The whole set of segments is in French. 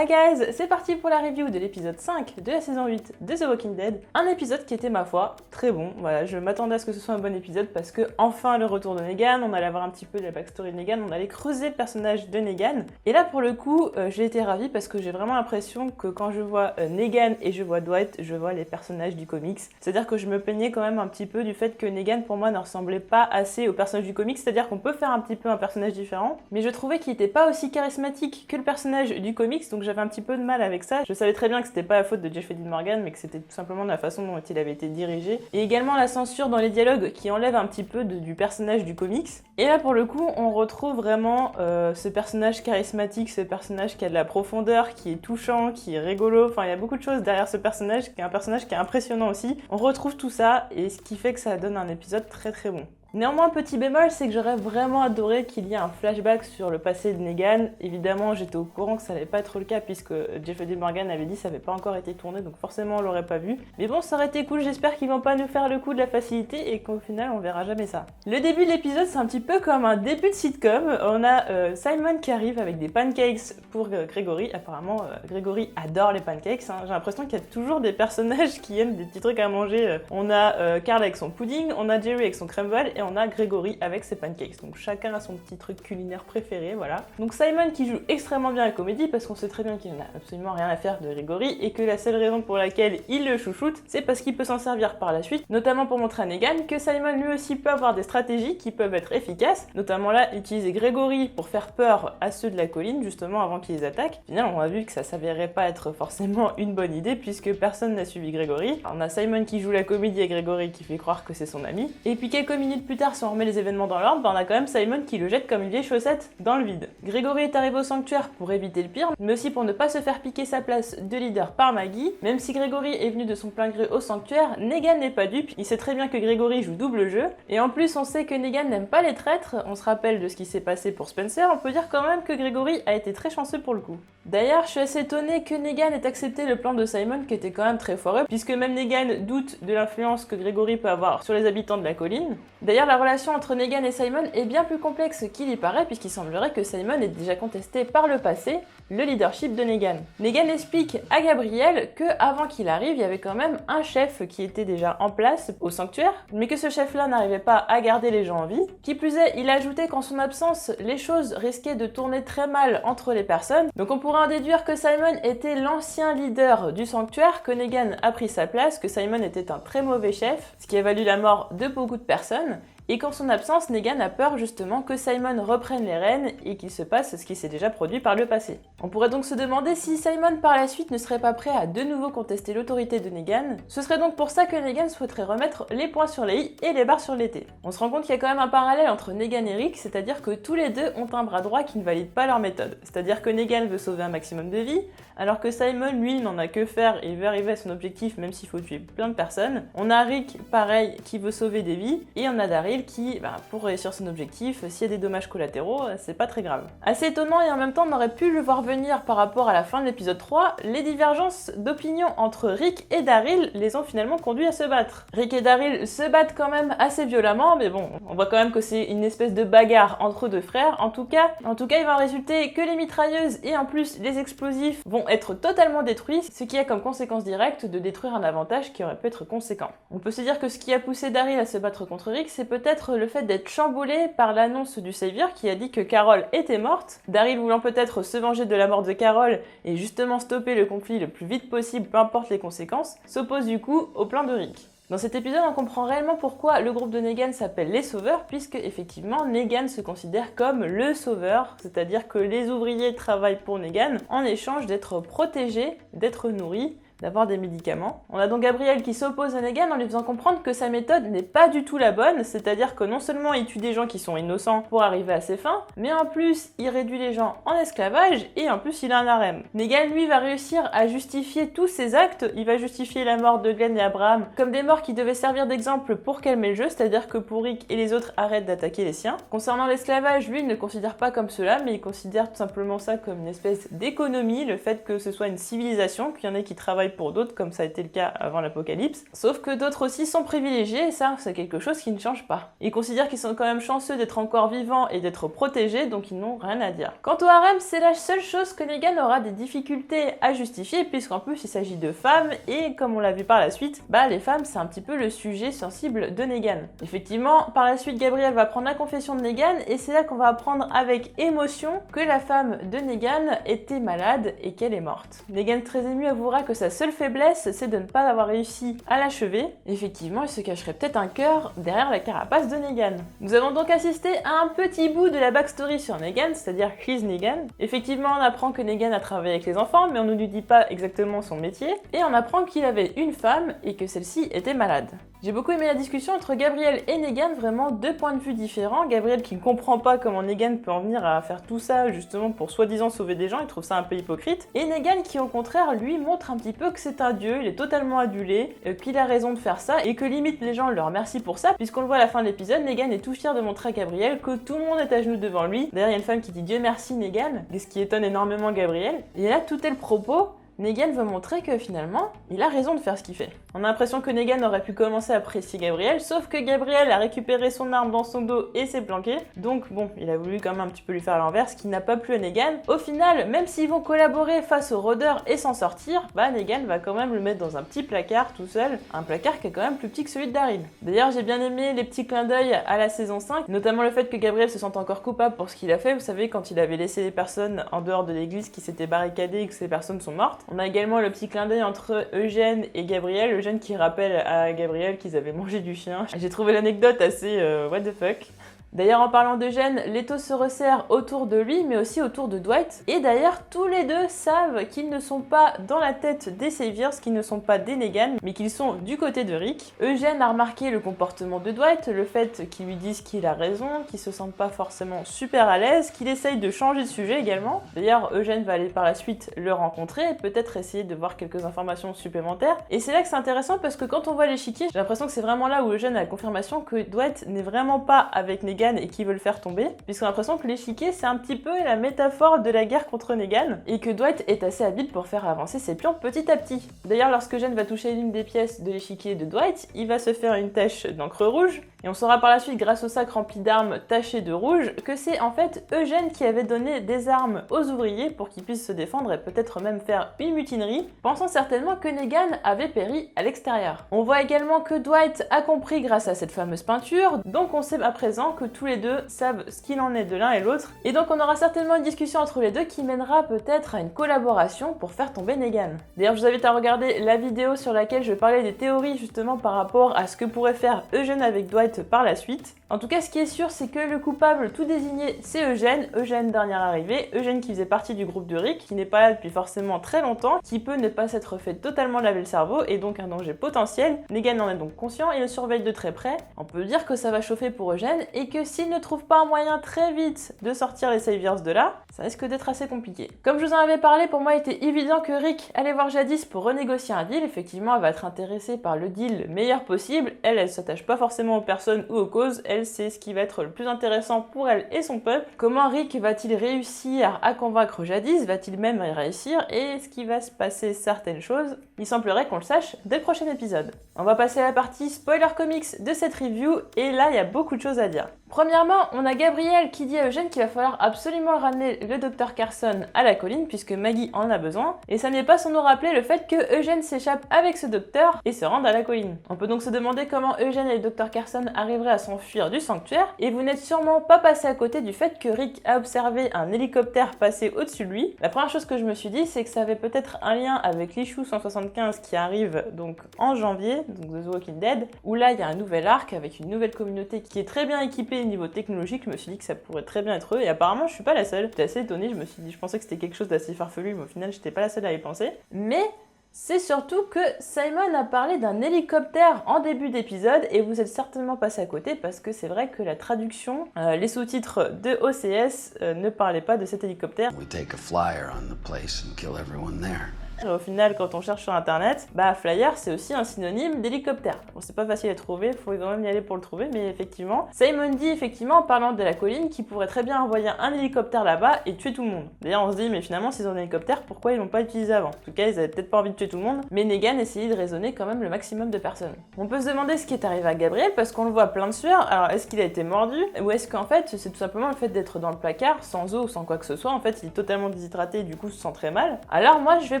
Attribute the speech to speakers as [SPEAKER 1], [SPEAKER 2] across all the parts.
[SPEAKER 1] Hi guys, c'est parti pour la review de l'épisode 5 de la saison 8 de The Walking Dead. Un épisode qui était, ma foi, très bon. Voilà, je m'attendais à ce que ce soit un bon épisode parce que, enfin, le retour de Negan, on allait avoir un petit peu de la backstory de Negan, on allait creuser le personnage de Negan. Et là, pour le coup, j'ai été ravie parce que j'ai vraiment l'impression que quand je vois Negan et je vois Dwight, je vois les personnages du comics. C'est-à-dire que je me plaignais quand même un petit peu du fait que Negan, pour moi, ne ressemblait pas assez au personnage du comics. C'est-à-dire qu'on peut faire un petit peu un personnage différent, mais je trouvais qu'il n'était pas aussi charismatique que le personnage du comics, donc j'avais un petit peu de mal avec ça. Je savais très bien que c'était pas la faute de Jeffrey Dean Morgan, mais que c'était tout simplement de la façon dont il avait été dirigé. Et également la censure dans les dialogues qui enlève un petit peu du personnage du comics. Et là, pour le coup, on retrouve vraiment ce personnage charismatique, ce personnage qui a de la profondeur, qui est touchant, qui est rigolo. Enfin, il y a beaucoup de choses derrière ce personnage, qui est un personnage qui est impressionnant aussi. On retrouve tout ça, et ce qui fait que ça donne un épisode très très bon. Néanmoins, petit bémol, c'est que j'aurais vraiment adoré qu'il y ait un flashback sur le passé de Negan. Évidemment, j'étais au courant que ça n'allait pas être le cas puisque Jeffrey Dean Morgan avait dit que ça n'avait pas encore été tourné, donc forcément on l'aurait pas vu. Mais bon, ça aurait été cool, j'espère qu'ils vont pas nous faire le coup de la facilité et qu'au final on verra jamais ça. Le début de l'épisode, c'est un petit peu comme un début de sitcom. On a Simon qui arrive avec des pancakes pour Gregory. Apparemment, Gregory adore les pancakes. Hein. J'ai l'impression qu'il y a toujours des personnages qui aiment des petits trucs à manger. On a Carl avec son pudding, on a Jerry avec son crumble, et on a Gregory avec ses pancakes. Donc chacun a son petit truc culinaire préféré, voilà. Donc Simon qui joue extrêmement bien la comédie parce qu'on sait très bien qu'il n'a absolument rien à faire de Gregory et que la seule raison pour laquelle il le chouchoute, c'est parce qu'il peut s'en servir par la suite, notamment pour montrer à Negan que Simon lui aussi peut avoir des stratégies qui peuvent être efficaces, notamment là, utiliser Gregory pour faire peur à ceux de la colline, justement avant qu'ils les attaquent. Finalement, on a vu que ça s'avérait pas être forcément une bonne idée puisque personne n'a suivi Gregory. Alors, on a Simon qui joue la comédie à Gregory qui fait croire que c'est son ami, et puis quelques minutes plus tard, si on remet les événements dans l'ordre, on a quand même Simon qui le jette comme une vieille chaussette dans le vide. Gregory est arrivé au sanctuaire pour éviter le pire, mais aussi pour ne pas se faire piquer sa place de leader par Maggie. Même si Gregory est venu de son plein gré au sanctuaire, Negan n'est pas dupe, il sait très bien que Gregory joue double jeu, et en plus on sait que Negan n'aime pas les traîtres, on se rappelle de ce qui s'est passé pour Spencer, on peut dire quand même que Gregory a été très chanceux pour le coup. D'ailleurs, je suis assez étonnée que Negan ait accepté le plan de Simon qui était quand même très foireux, puisque même Negan doute de l'influence que Gregory peut avoir sur les habitants de la colline. D'ailleurs, la relation entre Negan et Simon est bien plus complexe qu'il y paraît, puisqu'il semblerait que Simon ait déjà contesté par le passé le leadership de Negan. Negan explique à Gabriel que avant qu'il arrive, il y avait quand même un chef qui était déjà en place au sanctuaire, mais que ce chef-là n'arrivait pas à garder les gens en vie. Qui plus est, il a ajouté qu'en son absence, les choses risquaient de tourner très mal entre les personnes. Donc on pourrait en déduire que Simon était l'ancien leader du sanctuaire, que Negan a pris sa place, que Simon était un très mauvais chef, ce qui a valu la mort de beaucoup de personnes. Et qu'en son absence, Negan a peur justement que Simon reprenne les rênes et qu'il se passe ce qui s'est déjà produit par le passé. On pourrait donc se demander si Simon par la suite ne serait pas prêt à de nouveau contester l'autorité de Negan. Ce serait donc pour ça que Negan souhaiterait remettre les points sur les i et les barres sur les t. On se rend compte qu'il y a quand même un parallèle entre Negan et Rick, c'est-à-dire que tous les deux ont un bras droit qui ne valide pas leur méthode. C'est-à-dire que Negan veut sauver un maximum de vies, alors que Simon, lui, n'en a que faire et il veut arriver à son objectif même s'il faut tuer plein de personnes. On a Rick, pareil, qui veut sauver des vies, et on a Daryl qui, pour réussir son objectif, s'il y a des dommages collatéraux, c'est pas très grave. Assez étonnant, et en même temps on aurait pu le voir venir par rapport à la fin de l'épisode 3, les divergences d'opinion entre Rick et Daryl les ont finalement conduits à se battre. Rick et Daryl se battent quand même assez violemment, mais bon, on voit quand même que c'est une espèce de bagarre entre deux frères. En tout cas, il va en résulter que les mitrailleuses et en plus les explosifs vont être totalement détruits, ce qui a comme conséquence directe de détruire un avantage qui aurait pu être conséquent. On peut se dire que ce qui a poussé Daryl à se battre contre Rick, c'est peut-être le fait d'être chamboulé par l'annonce du Savior qui a dit que Carol était morte. Daryl voulant peut-être se venger de la mort de Carol et justement stopper le conflit le plus vite possible, peu importe les conséquences, s'oppose du coup au plan de Rick. Dans cet épisode, on comprend réellement pourquoi le groupe de Negan s'appelle les Sauveurs, puisque effectivement Negan se considère comme le sauveur, c'est-à-dire que les ouvriers travaillent pour Negan en échange d'être protégés, d'être nourris, d'avoir des médicaments. On a donc Gabriel qui s'oppose à Negan en lui faisant comprendre que sa méthode n'est pas du tout la bonne, c'est-à-dire que non seulement il tue des gens qui sont innocents pour arriver à ses fins, mais en plus il réduit les gens en esclavage et en plus il a un harem. Negan lui va réussir à justifier tous ses actes, il va justifier la mort de Glenn et Abraham comme des morts qui devaient servir d'exemple pour calmer le jeu, c'est-à-dire que pour Rick et les autres arrêtent d'attaquer les siens. Concernant l'esclavage, lui il ne le considère pas comme cela, mais il considère tout simplement ça comme une espèce d'économie, le fait que ce soit une civilisation, qu'il y en ait qui travaillent travail pour d'autres, comme ça a été le cas avant l'apocalypse. Sauf que d'autres aussi sont privilégiés, et ça, c'est quelque chose qui ne change pas. Ils considèrent qu'ils sont quand même chanceux d'être encore vivants et d'être protégés, donc ils n'ont rien à dire. Quant au harem, c'est la seule chose que Negan aura des difficultés à justifier, puisqu'en plus il s'agit de femmes, et comme on l'a vu par la suite, les femmes c'est un petit peu le sujet sensible de Negan. Effectivement, par la suite, Gabriel va prendre la confession de Negan, et c'est là qu'on va apprendre avec émotion que la femme de Negan était malade et qu'elle est morte. Negan, très ému, avouera que sa seule faiblesse, c'est de ne pas avoir réussi à l'achever. Effectivement, il se cacherait peut-être un cœur derrière la carapace de Negan. Nous avons donc assisté à un petit bout de la backstory sur Negan, c'est-à-dire Chris Negan. Effectivement, on apprend que Negan a travaillé avec les enfants, mais on ne lui dit pas exactement son métier, et on apprend qu'il avait une femme et que celle-ci était malade. J'ai beaucoup aimé la discussion entre Gabriel et Negan, vraiment deux points de vue différents. Gabriel qui ne comprend pas comment Negan peut en venir à faire tout ça justement pour soi-disant sauver des gens, il trouve ça un peu hypocrite. Et Negan qui au contraire lui montre un petit peu que c'est un dieu, il est totalement adulé, qu'il a raison de faire ça et que limite les gens le remercient pour ça, puisqu'on le voit à la fin de l'épisode, Negan est tout fier de montrer à Gabriel que tout le monde est à genoux devant lui. D'ailleurs il y a une femme qui dit Dieu merci Negan, ce qui étonne énormément Gabriel. Et là tout est le propos. Negan veut montrer que finalement, il a raison de faire ce qu'il fait. On a l'impression que Negan aurait pu commencer à apprécier Gabriel, sauf que Gabriel a récupéré son arme dans son dos et s'est planqué. Donc bon, il a voulu quand même un petit peu lui faire l'inverse, ce qui n'a pas plu à Negan. Au final, même s'ils vont collaborer face aux rôdeurs et s'en sortir, Negan va quand même le mettre dans un petit placard tout seul, un placard qui est quand même plus petit que celui de Daryl. D'ailleurs, j'ai bien aimé les petits clins d'œil à la saison 5, notamment le fait que Gabriel se sente encore coupable pour ce qu'il a fait. Vous savez, quand il avait laissé les personnes en dehors de l'église qui s'étaient barricadées et que ces personnes sont mortes. On a également le petit clin d'œil entre Eugène et Gabriel, Eugène qui rappelle à Gabriel qu'ils avaient mangé du chien. J'ai trouvé l'anecdote assez what the fuck. D'ailleurs, en parlant d'Eugène, l'étau se resserre autour de lui, mais aussi autour de Dwight. Et d'ailleurs, tous les deux savent qu'ils ne sont pas dans la tête des Saviors, qu'ils ne sont pas des Negan, mais qu'ils sont du côté de Rick. Eugène a remarqué le comportement de Dwight, le fait qu'ils lui disent qu'il a raison, qu'il se sent pas forcément super à l'aise, qu'il essaye de changer de sujet également. D'ailleurs, Eugène va aller par la suite le rencontrer et peut-être essayer de voir quelques informations supplémentaires. Et c'est là que c'est intéressant parce que quand on voit l'échiquier, j'ai l'impression que c'est vraiment là où Eugène a la confirmation que Dwight n'est vraiment pas avec Negan et qui veut le faire tomber, puisqu'on a l'impression que l'échiquier c'est un petit peu la métaphore de la guerre contre Negan, et que Dwight est assez habile pour faire avancer ses pions petit à petit. D'ailleurs, lorsque Eugène va toucher l'une des pièces de l'échiquier de Dwight, il va se faire une tache d'encre rouge, et on saura par la suite, grâce au sac rempli d'armes tachées de rouge, que c'est en fait Eugène qui avait donné des armes aux ouvriers pour qu'ils puissent se défendre et peut-être même faire une mutinerie, pensant certainement que Negan avait péri à l'extérieur. On voit également que Dwight a compris grâce à cette fameuse peinture, donc on sait à présent que tous les deux savent ce qu'il en est de l'un et l'autre, et donc on aura certainement une discussion entre les deux qui mènera peut-être à une collaboration pour faire tomber Negan. D'ailleurs, je vous invite à regarder la vidéo sur laquelle je parlais des théories justement par rapport à ce que pourrait faire Eugène avec Dwight par la suite. En tout cas, ce qui est sûr, c'est que le coupable tout désigné, c'est Eugène dernière arrivée, Eugène qui faisait partie du groupe de Rick, qui n'est pas là depuis forcément très longtemps, qui peut ne pas s'être fait totalement laver le cerveau et donc un danger potentiel. Negan en est donc conscient et le surveille de très près. On peut dire que ça va chauffer pour Eugène et que s'il ne trouve pas un moyen très vite de sortir les Saviors de là, ça risque d'être assez compliqué. Comme je vous en avais parlé, pour moi il était évident que Rick allait voir Jadis pour renégocier un deal. Effectivement, elle va être intéressée par le deal meilleur possible. Elle s'attache pas forcément aux personnes ou aux causes, elle sait ce qui va être le plus intéressant pour elle et son peuple. Comment Rick va-t-il réussir à convaincre Jadis? Va-t-il même y réussir? Et est-ce qu'il va se passer certaines choses? Il semblerait qu'on le sache dès le prochain épisode. On va passer à la partie spoiler comics de cette review, et là il y a beaucoup de choses à dire. Premièrement, on a Gabriel qui dit à Eugène qu'il va falloir absolument ramener le Dr Carson à la colline puisque Maggie en a besoin, et ça n'est pas sans nous rappeler le fait que Eugène s'échappe avec ce docteur et se rende à la colline. On peut donc se demander comment Eugène et le Dr Carson arriveraient à s'enfuir du sanctuaire, et vous n'êtes sûrement pas passé à côté du fait que Rick a observé un hélicoptère passer au-dessus de lui. La première chose que je me suis dit, c'est que ça avait peut-être un lien avec l'issue 175 qui arrive donc en janvier, donc The Walking Dead, où là il y a un nouvel arc avec une nouvelle communauté qui est très bien équipée au niveau technologique. Je me suis dit que ça pourrait très bien être eux, et apparemment je suis pas la seule. J'étais assez étonnée, je pensais que c'était quelque chose d'assez farfelu, mais au final j'étais pas la seule à y penser. Mais c'est surtout que Simon a parlé d'un hélicoptère en début d'épisode, et vous êtes certainement passé à côté parce que c'est vrai que la traduction, les sous-titres de OCS ne parlaient pas de cet hélicoptère.
[SPEAKER 2] We take a flyer on the place and kill everyone there.
[SPEAKER 1] Et au final, quand on cherche sur internet, flyer c'est aussi un synonyme d'hélicoptère. Bon, c'est pas facile à trouver, faut quand même y aller pour le trouver, mais effectivement, Simon dit effectivement en parlant de la colline qu'il pourrait très bien envoyer un hélicoptère là-bas et tuer tout le monde. D'ailleurs, on se dit, mais finalement, s'ils ont un hélicoptère, pourquoi ils l'ont pas utilisé avant? En tout cas, ils avaient peut-être pas envie de tuer tout le monde, mais Negan essayait de raisonner quand même le maximum de personnes. On peut se demander ce qui est arrivé à Gabriel parce qu'on le voit plein de sueur. Alors, est-ce qu'il a été mordu ou est-ce qu'en fait, c'est tout simplement le fait d'être dans le placard, sans eau ou sans quoi que ce soit, en fait, il est totalement déshydraté et du coup se sent très mal. Alors moi, je vais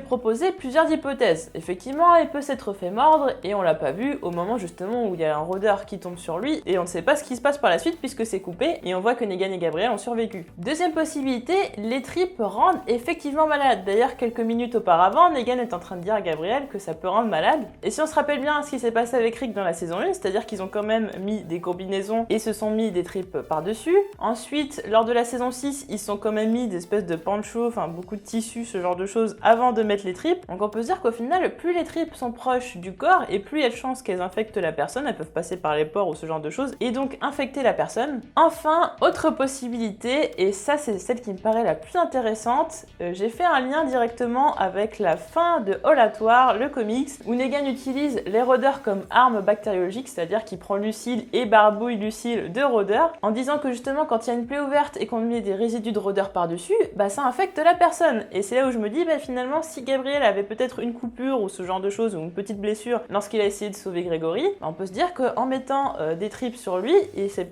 [SPEAKER 1] proposer plusieurs hypothèses. Effectivement, il peut s'être fait mordre et on l'a pas vu au moment justement où il y a un rôdeur qui tombe sur lui et on ne sait pas ce qui se passe par la suite puisque c'est coupé et on voit que Negan et Gabriel ont survécu. Deuxième possibilité, les tripes rendent effectivement malade. D'ailleurs, quelques minutes auparavant, Negan est en train de dire à Gabriel que ça peut rendre malade. Et si on se rappelle bien ce qui s'est passé avec Rick dans la saison 1, c'est-à-dire qu'ils ont quand même mis des combinaisons et se sont mis des tripes par-dessus. Ensuite, lors de la saison 6, ils se sont quand même mis des espèces de pancho, enfin beaucoup de tissus, ce genre de choses, avant de mettre les tripes. Donc on peut se dire qu'au final, plus les tripes sont proches du corps et plus il y a de chances qu'elles infectent la personne, elles peuvent passer par les pores ou ce genre de choses, et donc infecter la personne. Enfin, autre possibilité, et ça c'est celle qui me paraît la plus intéressante, j'ai fait un lien directement avec la fin de All At War, le comics, où Negan utilise les rôdeurs comme arme bactériologique, c'est-à-dire qu'il prend Lucille et barbouille Lucille de rôdeurs, en disant que justement quand il y a une plaie ouverte et qu'on met des résidus de rôdeurs par-dessus, ça infecte la personne. Et c'est là où je me dis, finalement, si Gabriel avait peut-être une coupure ou ce genre de choses, ou une petite blessure lorsqu'il a essayé de sauver Grégory, on peut se dire qu'en mettant des tripes sur lui,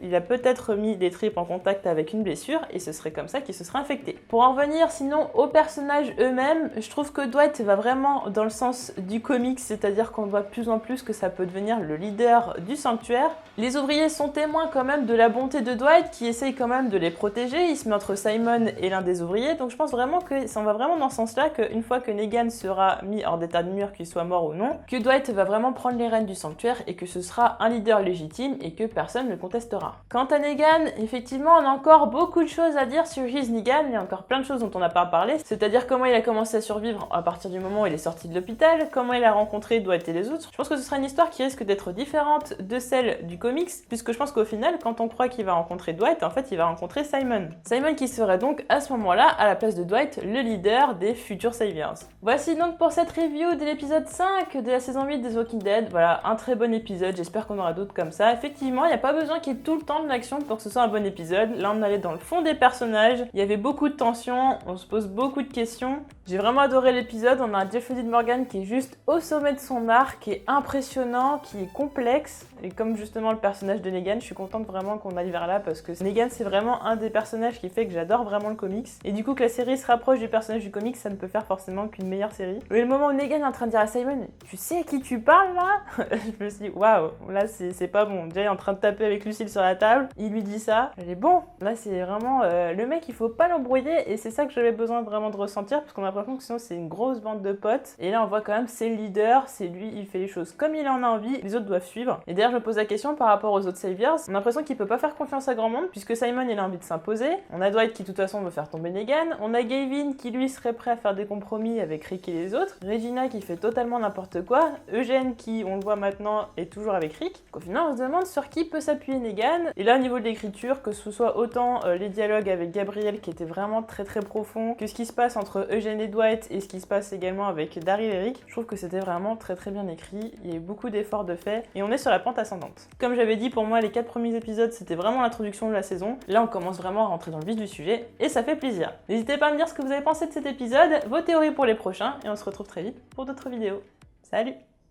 [SPEAKER 1] il a peut-être mis des tripes en contact avec une blessure, et ce serait comme ça qu'il se serait infecté. Pour en revenir sinon aux personnages eux-mêmes, je trouve que Dwight va vraiment dans le sens du comics, c'est-à-dire qu'on voit de plus en plus que ça peut devenir le leader du sanctuaire. Les ouvriers sont témoins quand même de la bonté de Dwight, qui essaye quand même de les protéger, il se met entre Simon et l'un des ouvriers, donc je pense vraiment que ça va vraiment dans ce sens-là, qu'une fois que Negan sera mis hors d'état de nuire, qu'il soit mort ou non, que Dwight va vraiment prendre les rênes du sanctuaire et que ce sera un leader légitime et que personne ne contestera. Quant à Negan, effectivement, on a encore beaucoup de choses à dire sur His Negan, il y a encore plein de choses dont on n'a pas parlé, c'est-à-dire comment il a commencé à survivre à partir du moment où il est sorti de l'hôpital, comment il a rencontré Dwight et les autres. Je pense que ce sera une histoire qui risque d'être différente de celle du comics, puisque je pense qu'au final, quand on croit qu'il va rencontrer Dwight, en fait, il va rencontrer Simon. Simon qui serait donc à ce moment-là, à la place de Dwight, le leader des futurs Saviors. Voici donc pour cette review de l'épisode 5 de la saison 8 des Walking Dead. Voilà, un très bon épisode, j'espère qu'on aura d'autres comme ça. Effectivement, il n'y a pas besoin qu'il y ait tout le temps de l'action pour que ce soit un bon épisode. Là, on allait dans le fond des personnages, il y avait beaucoup de tensions, on se pose beaucoup de questions. J'ai vraiment adoré l'épisode, on a un Jeffrey Dean Morgan qui est juste au sommet de son art, qui est impressionnant, qui est complexe. Et comme justement le personnage de Negan, je suis contente vraiment qu'on aille vers là parce que Negan c'est vraiment un des personnages qui fait que j'adore vraiment le comics. Et du coup que la série se rapproche du personnage du comics, ça ne peut faire forcément qu'une meilleure série. Et le moment où Negan est en train de dire à Simon, tu sais à qui tu parles là? Je me suis dit, waouh, là c'est pas bon. Déjà il est en train de taper avec Lucille sur la table, il lui dit ça. Elle est bon, là c'est vraiment le mec, il faut pas l'embrouiller et c'est ça que j'avais besoin vraiment de ressentir parce qu'on a l'impression que sinon c'est une grosse bande de potes. Et là on voit quand même c'est le leader, c'est lui, il fait les choses comme il en a envie, les autres doivent suivre. Et d'ailleurs je me pose la question par rapport aux autres Saviors, on a l'impression qu'il peut pas faire confiance à grand monde puisque Simon il a envie de s'imposer. On a Dwight qui de toute façon veut faire tomber Negan, on a Gavin qui lui serait prêt à faire des compromis avec Rick et les autres, Regina qui fait totalement n'importe quoi, Eugène qui on le voit maintenant est toujours avec Rick. Au final on se demande sur qui peut s'appuyer Negan. Et là au niveau de l'écriture, que ce soit autant les dialogues avec Gabriel qui étaient vraiment très profonds, que ce qui se passe entre Eugène et Dwight et ce qui se passe également avec Daryl et Rick, je trouve que c'était vraiment très bien écrit, il y a eu beaucoup d'efforts de fait et on est sur la pente ascendante. Comme j'avais dit, pour moi les 4 premiers épisodes c'était vraiment l'introduction de la saison, là on commence vraiment à rentrer dans le vif du sujet et ça fait plaisir. N'hésitez pas à me dire ce que vous avez pensé de cet épisode, vos théories pour les prochains et on se retrouve très vite pour d'autres vidéos. Salut!